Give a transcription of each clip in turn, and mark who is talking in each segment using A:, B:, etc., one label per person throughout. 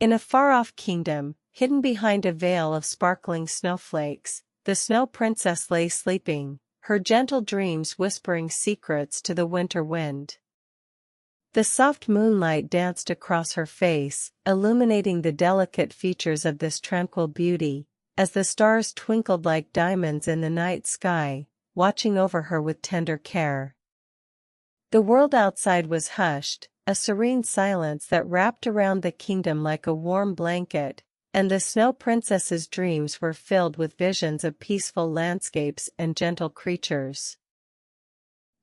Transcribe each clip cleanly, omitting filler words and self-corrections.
A: In a far-off kingdom, hidden behind a veil of sparkling snowflakes, the Snow Princess lay sleeping, her gentle dreams whispering secrets to the winter wind. The soft moonlight danced across her face, illuminating the delicate features of this tranquil beauty, as the stars twinkled like diamonds in the night sky, watching over her with tender care. The world outside was hushed, a serene silence that wrapped around the kingdom like a warm blanket, and the Snow Princess's dreams were filled with visions of peaceful landscapes and gentle creatures.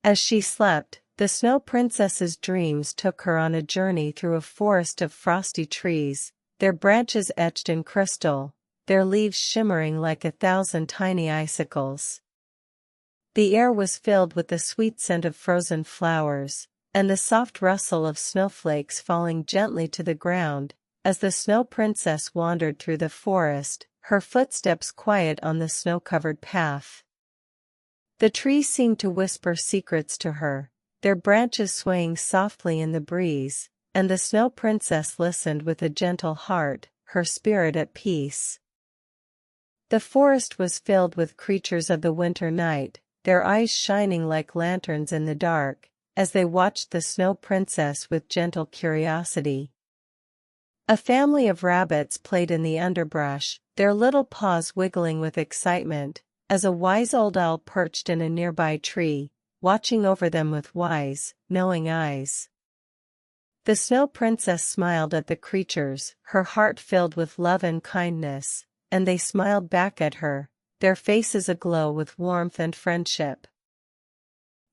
A: As she slept, the Snow Princess's dreams took her on a journey through a forest of frosty trees, their branches etched in crystal, their leaves shimmering like 1,000 tiny icicles. The air was filled with the sweet scent of frozen flowers, and the soft rustle of snowflakes falling gently to the ground. As the Snow Princess wandered through the forest, her footsteps quiet on the snow-covered path. The trees seemed to whisper secrets to her, their branches swaying softly in the breeze, and the Snow Princess listened with a gentle heart, her spirit at peace. The forest was filled with creatures of the winter night, their eyes shining like lanterns in the dark, as they watched the Snow Princess with gentle curiosity. A family of rabbits played in the underbrush, their little paws wiggling with excitement, as a wise old owl perched in a nearby tree, watching over them with wise, knowing eyes. The Snow Princess smiled at the creatures, her heart filled with love and kindness, and they smiled back at her, their faces aglow with warmth and friendship.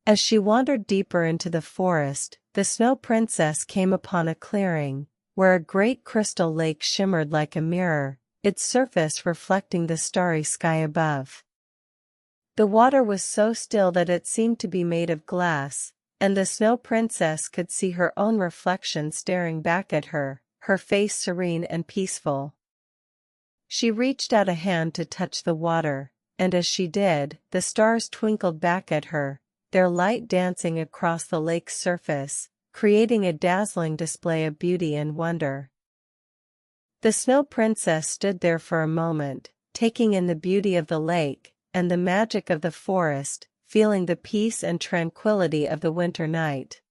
A: As she wandered deeper into the forest, the Snow Princess came upon a clearing, where a great crystal lake shimmered like a mirror, its surface reflecting the starry sky above. The water was so still that it seemed to be made of glass, and the Snow Princess could see her own reflection staring back at her, her face serene and peaceful. She reached out a hand to touch the water, and as she did, the stars twinkled back at her, their light dancing across the lake's surface, creating a dazzling display of beauty and wonder. The Snow Princess stood there for a moment, taking in the beauty of the lake, and the magic of the forest, feeling the peace and tranquility of the winter night.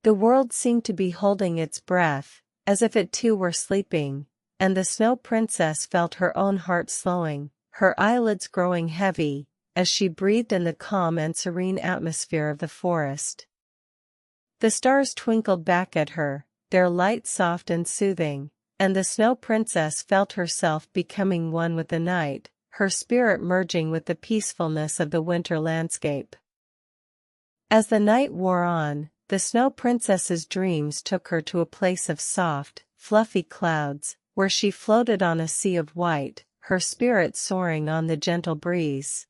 A: The world seemed to be holding its breath, as if it too were sleeping, and the Snow Princess felt her own heart slowing, her eyelids growing heavy, as she breathed in the calm and serene atmosphere of the forest. The stars twinkled back at her, their light soft and soothing, and the Snow Princess felt herself becoming one with the night, her spirit merging with the peacefulness of the winter landscape. As the night wore on, the Snow Princess's dreams took her to a place of soft, fluffy clouds, where she floated on a sea of white, her spirit soaring on the gentle breeze.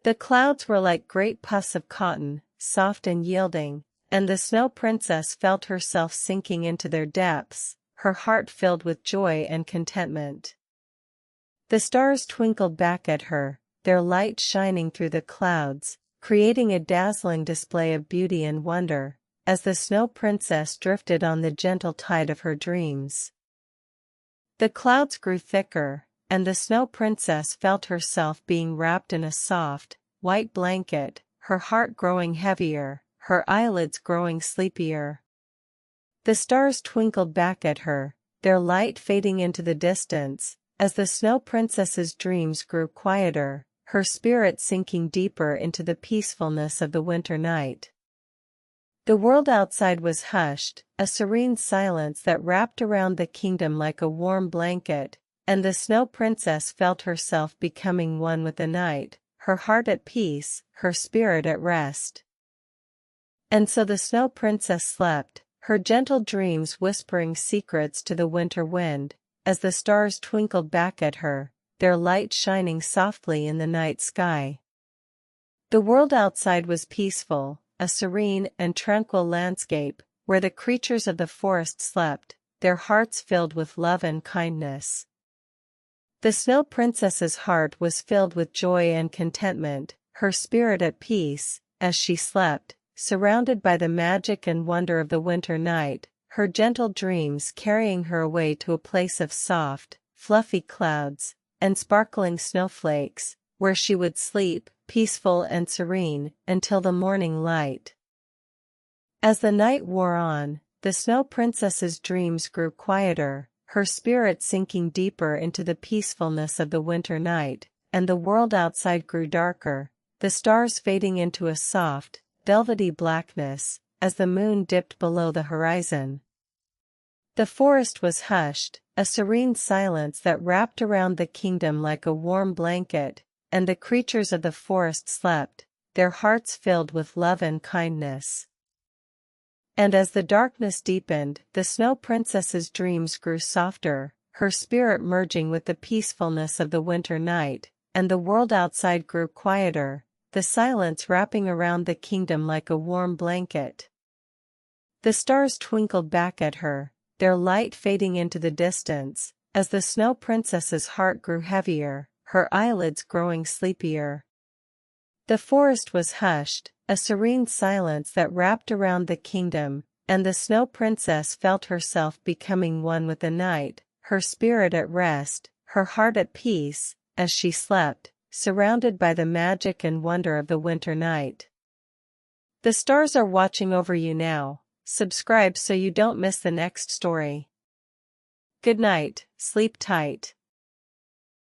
A: The clouds were like great puffs of cotton, soft and yielding, and the Snow Princess felt herself sinking into their depths, her heart filled with joy and contentment. The stars twinkled back at her, their light shining through the clouds, creating a dazzling display of beauty and wonder, as the Snow Princess drifted on the gentle tide of her dreams. The clouds grew thicker, and the Snow Princess felt herself being wrapped in a soft, white blanket, her heart growing heavier, her eyelids growing sleepier. The stars twinkled back at her, their light fading into the distance, as the Snow Princess's dreams grew quieter, her spirit sinking deeper into the peacefulness of the winter night. The world outside was hushed, a serene silence that wrapped around the kingdom like a warm blanket, and the Snow Princess felt herself becoming one with the night, her heart at peace, her spirit at rest. And so the Snow Princess slept, her gentle dreams whispering secrets to the winter wind, as the stars twinkled back at her, their light shining softly in the night sky. The world outside was peaceful, a serene and tranquil landscape, where the creatures of the forest slept, their hearts filled with love and kindness. The Snow Princess's heart was filled with joy and contentment, her spirit at peace, as she slept, surrounded by the magic and wonder of the winter night, her gentle dreams carrying her away to a place of soft, fluffy clouds, and sparkling snowflakes, where she would sleep, peaceful and serene, until the morning light. As the night wore on, the Snow Princess's dreams grew quieter, her spirit sinking deeper into the peacefulness of the winter night, and the world outside grew darker, the stars fading into a soft, velvety blackness, as the moon dipped below the horizon. The forest was hushed, a serene silence that wrapped around the kingdom like a warm blanket, and the creatures of the forest slept, their hearts filled with love and kindness. And as the darkness deepened, the Snow Princess's dreams grew softer, her spirit merging with the peacefulness of the winter night, and the world outside grew quieter, the silence wrapping around the kingdom like a warm blanket. The stars twinkled back at her, their light fading into the distance, as the Snow Princess's heart grew heavier, her eyelids growing sleepier. The forest was hushed, a serene silence that wrapped around the kingdom, and the Snow Princess felt herself becoming one with the night, her spirit at rest, her heart at peace, as she slept, surrounded by the magic and wonder of the winter night. The stars are watching over you now. Subscribe so you don't miss the next story. Good night, sleep tight.